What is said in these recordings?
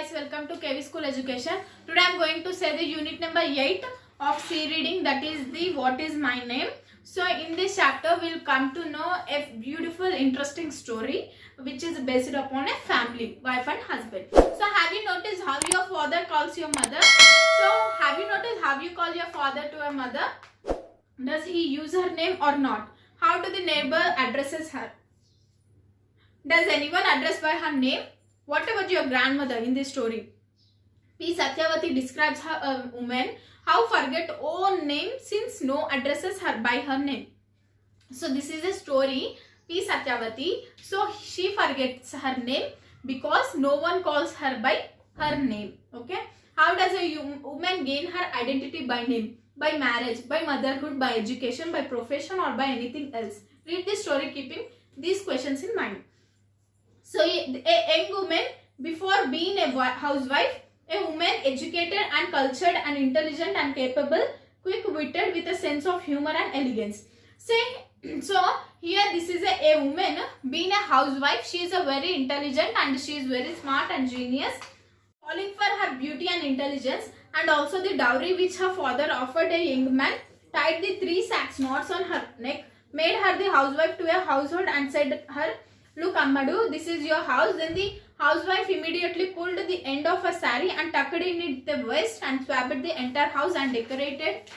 guys, welcome to KV School Education. Today I am going to say the unit number 8 of C reading, that is the what is my name. So in this chapter we will come to know a beautiful interesting story which is based upon a family, wife and husband. So have you noticed how your father calls your mother? So have you noticed how you call your father to a mother? Does he use her name or not? How do the neighbor addresses her? Does anyone address by her name? What about your grandmother in this story? P. Satyavati describes her a woman how forget own name since no addresses her by her name. So this is a story. P. Satyavati. So she forgets her name because no one calls her by her name. Okay. How does a woman gain her identity by name? By marriage, by motherhood, by education, by profession, or by anything else? Read this story keeping these questions in mind. So a young woman, before being a housewife, a woman educated and cultured and intelligent and capable, quick-witted with a sense of humor and elegance. So here this is a woman being a housewife. She is a very intelligent and she is very smart and genius, falling for her beauty and intelligence, and also the dowry which her father offered a young man, tied the 3 sacks knots on her neck, made her the housewife to a household and said her, "Look, Ammadu, this is your house." Then the housewife immediately pulled the end of her sari and tucked in it the waist and swabbed the entire house and decorated.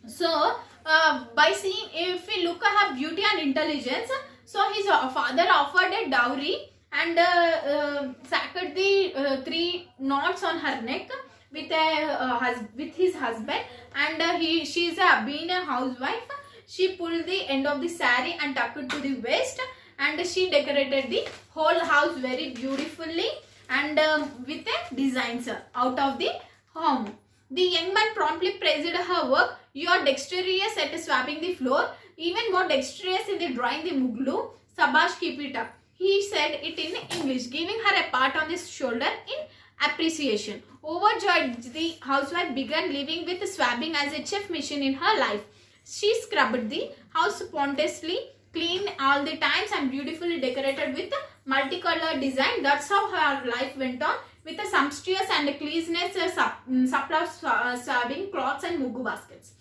So, by seeing, if we look at her beauty and intelligence, so his father offered a dowry and sacked the 3 knots on her neck with his husband, and she is being a housewife. She pulled the end of the sari and tucked it to the waist, and she decorated the whole house very beautifully and with a designs out of the home. The young man promptly praised her work. "You are dexterous at swabbing the floor, even more dexterous in the drawing the muglu. Sabash, keep it up." He said it in English, giving her a pat on the shoulder in appreciation. Overjoyed, the housewife began living with swabbing as a chief mission in her life. She scrubbed the house spontaneously, clean all the times, and beautifully decorated with multicolored design. That's how her life went on, with a sumptuous and cleanness surplus swabbing cloths and mugu baskets.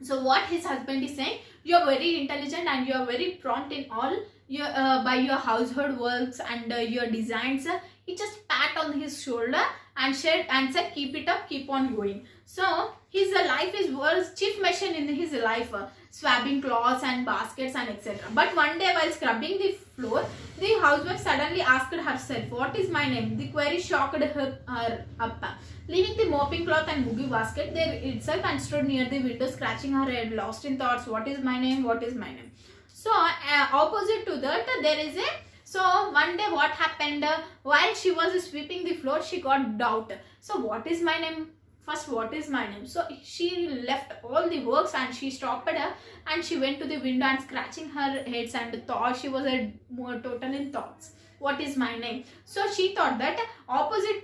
So what his husband is saying, you are very intelligent and you are very prompt in all your by your household works and your designs. He just pat on his shoulder and said, "Keep it up, keep on going." So his life is was chief mission in his life, swabbing cloths and baskets and etc. But one day while scrubbing the floor, the housewife suddenly asked herself, "What is my name?" The query shocked her up. Leaving the mopping cloth and mugi basket there itself and stood near the window, scratching her head, lost in thoughts. What is my name? What is my name? So opposite to that there is a, so one day what happened, while she was sweeping the floor, she got doubt. So what is my name? First, what is my name? So she left all the works and she stopped and she went to the window and scratching her heads and thought she was more total in thoughts. What is my name? So she thought that opposite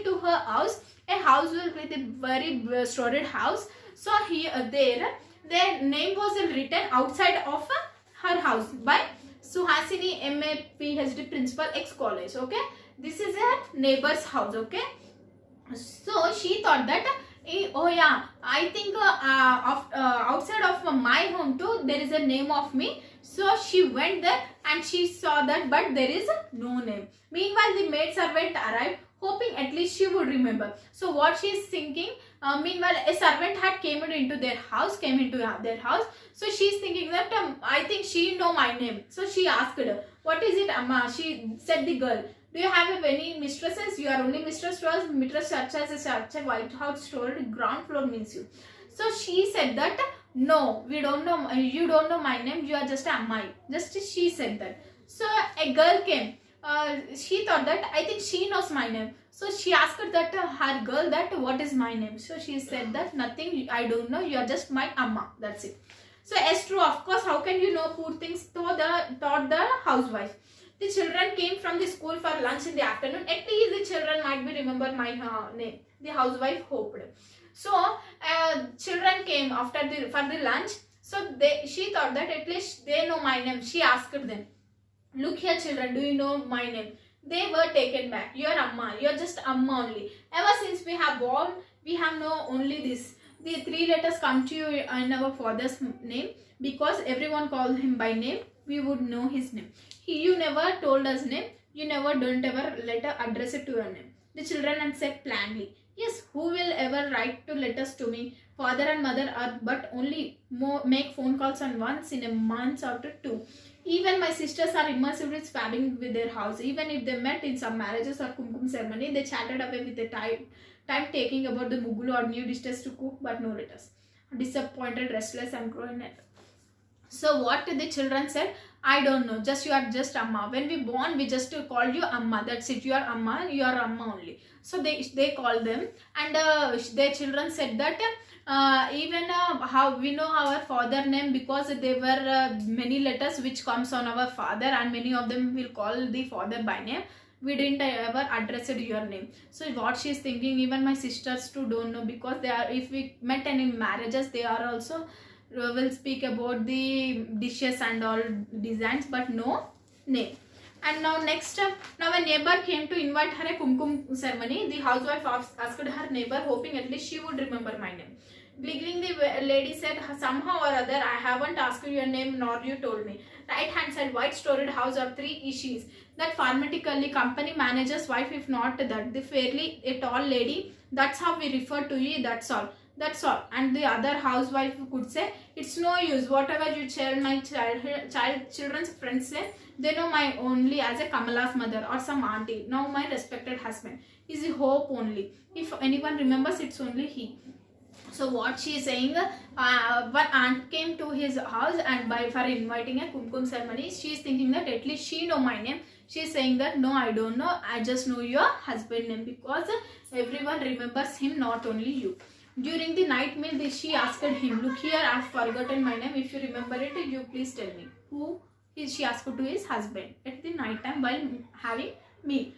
to her house, a house will be the very storied house. So here their name was written outside of her house by Suhasini MA PhD principal ex-college. Okay, this is a neighbor's house. Okay, so she thought that, oh yeah, I think outside of my home too there is a name of me. So she went there and she saw that, but there is no name. Meanwhile, the maid servant arrived, hoping at least she would remember. So what she is thinking, meanwhile a servant had came into their house. So she is thinking that I think she know my name. So she asked her, "What is it, Amma?" She said the girl, "Do you have any mistresses? You are only mistress to us. Mistress such a White House store, ground floor means you." So she said that, "No, we don't know. You don't know my name. You are just Ammai." Just she said that. So a girl came. She thought that I think she knows my name. So she asked that her girl that, "What is my name?" So she said that, "Nothing. I don't know. You are just my Amma. That's it." So it's true, of course. How can you know poor things? Thought the housewife. The children came from the school for lunch in the afternoon. At least the children might be remember my name. The housewife hoped. So children came for the lunch. So she thought that at least they know my name. She asked them, "Look here, children. Do you know my name?" They were taken back. You're Amma. You're just Amma only. Ever since we have born, we have know only this. The 3 letters come to you in our father's name, because everyone calls him by name. We would know his name. You never told us name. You never don't ever letter address it to your name. The children and said plainly, yes, who will ever write to letters to me? Father and mother are but only make phone calls on once in a month or two. Even my sisters are immersively swabbing with their house. Even if they met in some marriages or kumkum ceremony, they chatted away with the time taking about the mugulu or new dishes to cook, but no letters. Disappointed, restless, and growing. So what the children said, I don't know, just you are just Amma. When we born, we just call you Amma. That's it. You are Amma. You are Amma only. So they call them, and their children said that even how we know our father name, because there were many letters which comes on our father, and many of them will call the father by name. We didn't ever address it your name. So what she is thinking, even my sisters too don't know, because they are, if we met any marriages, they are also will speak about the dishes and all designs, but no name. And now next, now a neighbor came to invite her a kumkum ceremony. The housewife asked her neighbor, hoping at least she would remember my name. Giggling, the lady said, somehow or other I haven't asked your name nor you told me. Right hand side, white storied house of 3 ishis. That pharmatically company manager's wife, if not that, the fairly a tall lady. That's how we refer to you, that's all. That's all. And the other housewife could say, it's no use, whatever you tell my children's friends say, they know my only as a Kamala's mother or some auntie. Now my respected husband is the hope only. If anyone remembers, it's only he. So what she is saying, one aunt came to his house, and for inviting a kumkum ceremony, she is thinking that at least she know my name. She is saying that no, I don't know, I just know your husband name, because everyone remembers him, not only you. During the night meal, she asked him, look here, I have forgotten my name. If you remember it, you please tell me. Who is she asked to his husband at the night time while having meal.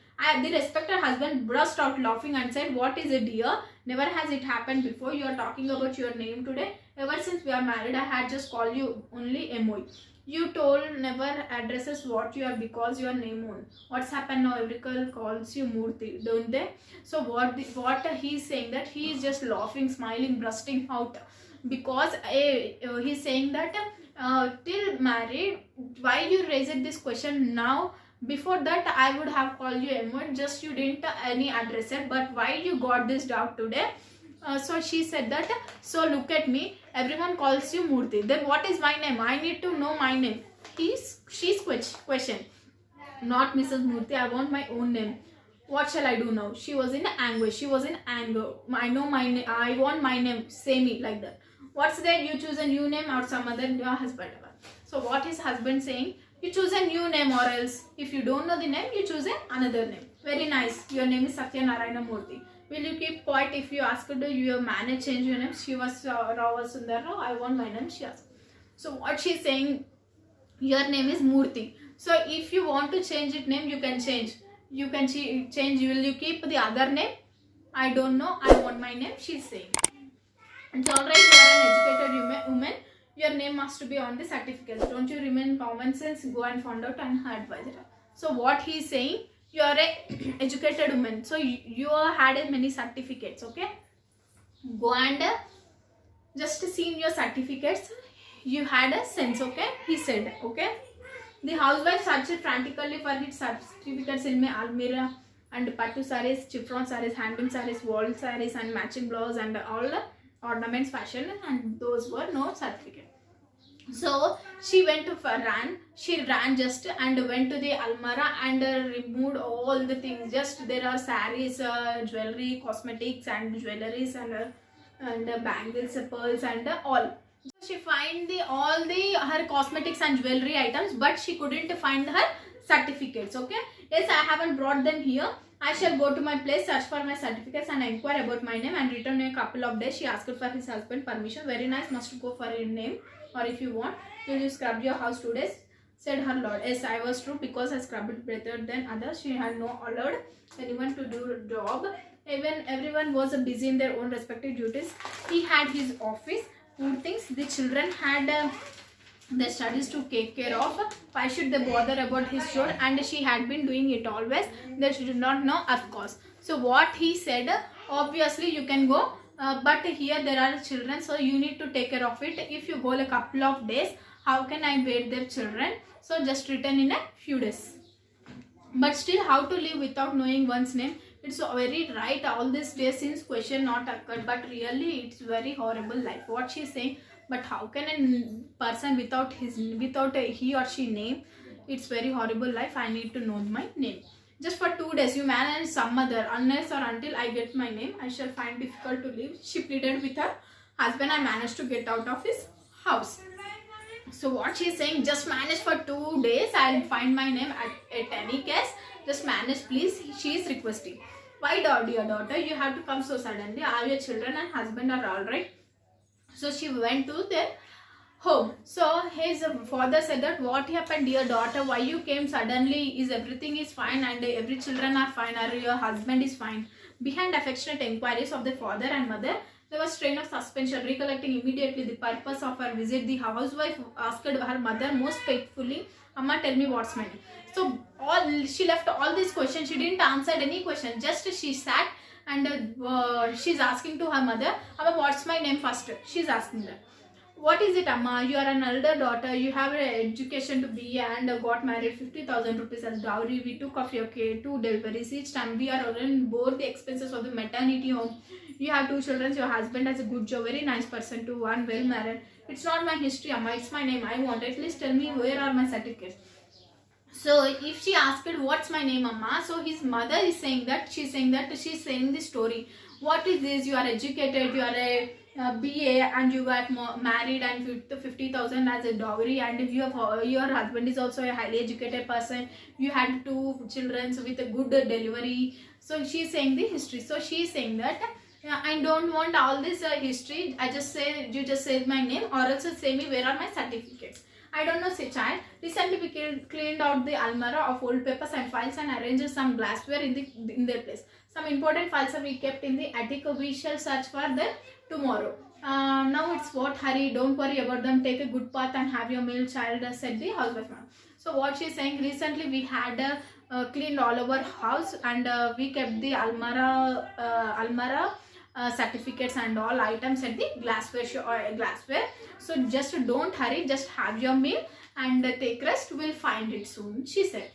The respected husband burst out laughing and said, what is it, dear? Never has it happened before. You are talking about your name today. Ever since we are married, I had just called you only Emoy. You told never addresses what you are, because your name on. What's happened now? Every girl calls you Murthy, don't they? So what he is saying, that he is just laughing, smiling, bursting out, because he's saying that till married, why you raised this question now? Before that I would have called you M1, just you didn't any address it, but why you got this doubt today? So she said that, so look at me, everyone calls you Murthy, then what is my name? I need to know my name. She's question, not Mrs. Murthy, I want my own name. What shall I do now? She was in anguish, she was in anger. I know my name, I want my name, say me, like that. What's there? You choose a new name or some other, your husband. So what is husband saying? You choose a new name, or else if you don't know the name, you choose another name. Very nice. Your name is Satya Narayana Murthy. Will you keep quiet if you ask her to your man change your name? She was Rao Sundar Rao. I want my name. She asked. So what she is saying, your name is Murthy. So if you want to change it name, you can change. You can change. Will you keep the other name? I don't know. I want my name. She is saying. It's alright. You are an educated woman. Your name must be on the certificates. Don't you remain common sense? Go and find out and advise her. So what he is saying, you are a educated woman. So you had many certificates, okay? Go and just see in your certificates, you had a sense, okay? He said, okay? The housewife searched frantically for his certificates in my almirah and pattu sarees, chiffon sarees, handloom sarees, wall sarees, and matching blouse and all the ornaments fashion, and those were no certificate. So she went to she ran just and went to the almara and removed all the things. Just there are sarees, jewelry, cosmetics and jewelries and bangles, pearls and all. So she find all her cosmetics and jewelry items, but she couldn't find her certificates. Okay, yes, I haven't brought them here. I shall go to my place, search for my certificates and inquire about my name and return in a couple of days. She asked for his husband permission. Very nice, must go for your name, or if you want, will you scrub your house 2 days? Said her lord. Yes, I was true, because I scrubbed better than others. She had no allowed anyone to do job. Even everyone was busy in their own respective duties. He had his office, food things. The children had the studies to take care of. Why should they bother about his chore? And she had been doing it always. They should not know, of course. So what he said, obviously you can go, but here there are children, so you need to take care of it. If you go a couple of days, how can I wait their children? So just return in a few days. But still, how to live without knowing one's name? It's very right all these days since question not occurred, but really it's very horrible life. What she's saying, but how can a person without he or she name? It's very horrible life. I need to know my name. Just for 2 days, you manage some other. Unless or until I get my name, I shall find difficult to live. She pleaded with her husband and managed to get out of his house. So what she's saying, just manage for 2 days. I'll find my name at any case. Just manage, please. She is requesting. Why, dear daughter, you have to come so suddenly? All your children and husband are all right. So she went to their home. So his father said that, what happened, dear daughter? Why you came suddenly? Is everything is fine and every children are fine, or your husband is fine? Behind affectionate inquiries of the father and mother, there was strain of suspension. Recollecting immediately the purpose of her visit, the housewife asked her mother most faithfully, Amma, tell me what's my name. So she left all these questions. She didn't answer any question. Just she sat and she's asking to her mother, Amma, what's my name first? She's asking her. What is it, Amma? You are an elder daughter. You have an education to be and got married. 50,000 rupees as dowry. We took off your care, 2 deliveries each time. We are already bore the expenses of the maternity home. You have 2 children. Your husband has a good job. Very nice person too. One well married. It's not my history, Amma. It's my name. I want. At least tell me where are my certificates. So if she asked, what's my name, Amma? So his mother is saying that, she's saying the story. What is this? You are educated. You are a BA and you got married and 50,000 as a dowry, and you have, your husband is also a highly educated person. You had 2 children with a good delivery. So she's saying the history. So she's saying that I don't want all this history. I just say, you just say my name, or else say me where are my certificates. I don't know, say child. Recently we cleaned out the almirah of old papers and files and arranged some glassware in their place. Some important files are we kept in the attic. We shall search for them tomorrow. Now it's what, hurry, don't worry about them. Take a good bath and have your meal, child, said the housewife. So what she's saying, recently we had cleaned all our house and we kept the almirah certificates and all items at the glassware. So just don't hurry, just have your meal and take rest. We'll find it soon, she said.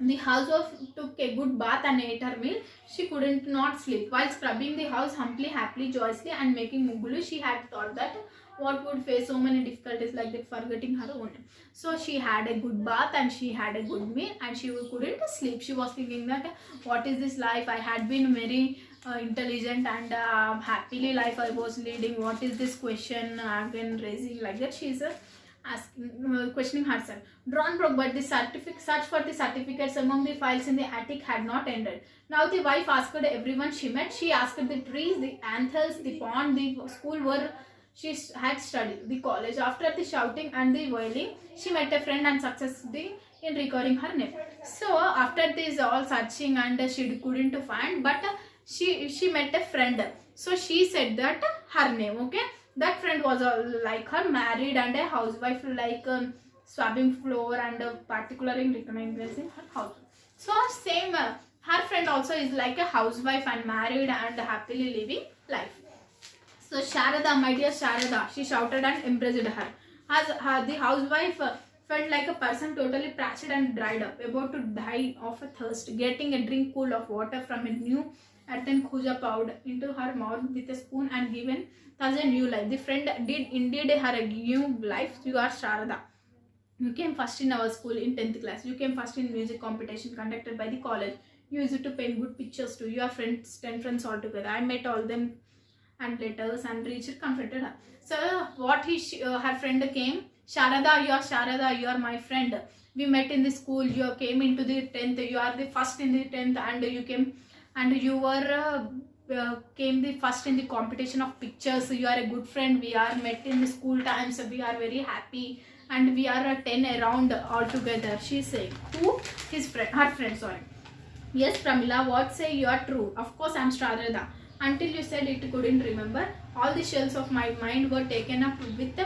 The housewife took a good bath and ate her meal. She couldn't not sleep. While scrubbing the house humbly, happily, joyously and making mugulu, she had thought that what would face so many difficulties like that, forgetting her own name. So she had a good bath and she had a good meal and she couldn't sleep. She was thinking that, what is this life? I had been very intelligent and happily life I was leading. What is this question again raising, like that? She is asking, questioning herself. Drawn broke, but the search for the certificates among the files in the attic had not ended. Now the wife asked everyone she met. She asked the trees, the anthers, the pond, the school where she had studied, the college. After the shouting and the wailing, she met a friend and succeeded in recalling her name. So after this all searching and she couldn't find, but she met a friend. So she said that her name, okay. That friend was like her, married and a housewife, like swabbing floor and particularly recognizing her house. So same, her friend also is like a housewife and married and happily living life. So Sharada, my dear Sharada, she shouted and embraced her. As the housewife felt like a person totally parched and dried up, about to die of a thirst. Getting a drink full of water from a new earthen khuja poured into her mouth with a spoon and given thus a new life. The friend did indeed her a new life. You are Sharada. You came first in our school in 10th class. You came first in music competition conducted by the college. You used to paint good pictures too. Your friends, 10 friends all together. I met all them and letters and reached, confronted her. So what her friend came, Sharada, you are my friend. We met in the school. You came into the 10th. You are the first in the 10th and you came and you were came the first in the competition of pictures. You are a good friend. We are met in the school times. We are very happy and we are 10 around all together. She said to his friend, her friend, sorry. Yes, Pramila, what say you are true. Of course, I am Sharada. Until you said it couldn't remember. All the shells of my mind were taken up with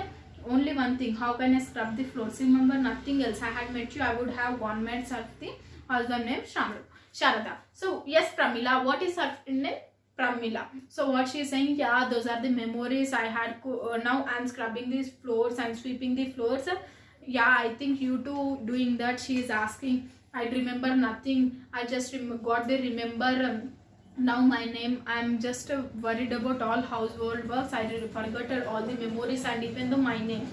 only one thing, how can I scrub the floors? Remember nothing else. I had met you, I would have gone met the husband name Sharada. So yes, Pramila, what is her name? Pramila. So what she is saying, yeah, those are the memories I had. Now I am scrubbing these floors and sweeping the floors. Yeah, I think you too doing that. She is asking, I remember nothing. I just got the remember now my name. I'm just worried about all household works. I forgot all the memories and even though my name.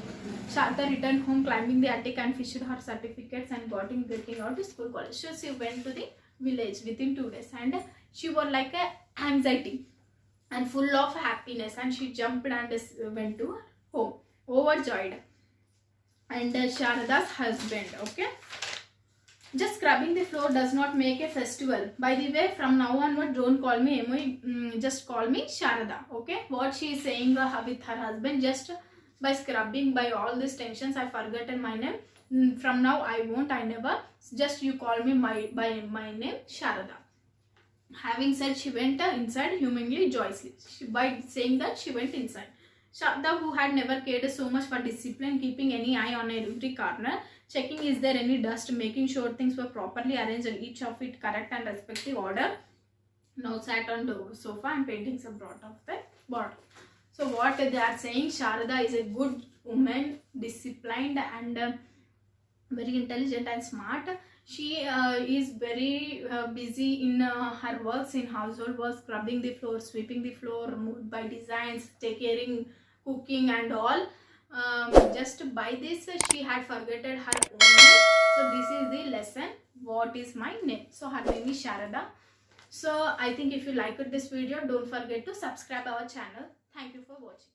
Sharda returned home, climbing the attic and fished her certificates and getting out to school college. So she went to the village within 2 days and she was like a anxiety and full of happiness, and she jumped and went to her home overjoyed. And Sharada's husband, okay, just scrubbing the floor does not make a festival. By the way, from now onward, don't call me Emo, just call me Sharada. Okay, what she is saying with her husband, just by scrubbing, by all these tensions, I forgotten my name. From now I won't, I never. Just you call me by my name Sharada. Having said, she went inside humanly, joyously. By saying that, she went inside. Sharda, who had never cared so much for discipline, keeping any eye on every corner, checking is there any dust, making sure things were properly arranged and each of it correct and respective order, now sat on the sofa and painting some brought of the bottle. So what they are saying, Sharada is a good woman, disciplined and very intelligent and smart. She is very busy in her works, in household work, scrubbing the floor, sweeping the floor, moved by designs, taking cooking and all. Just by this she had forgotten her own name. So this is the lesson, what is my name. So her name is Sharada. So I think if you liked this video, don't forget to subscribe our channel. Thank you for watching.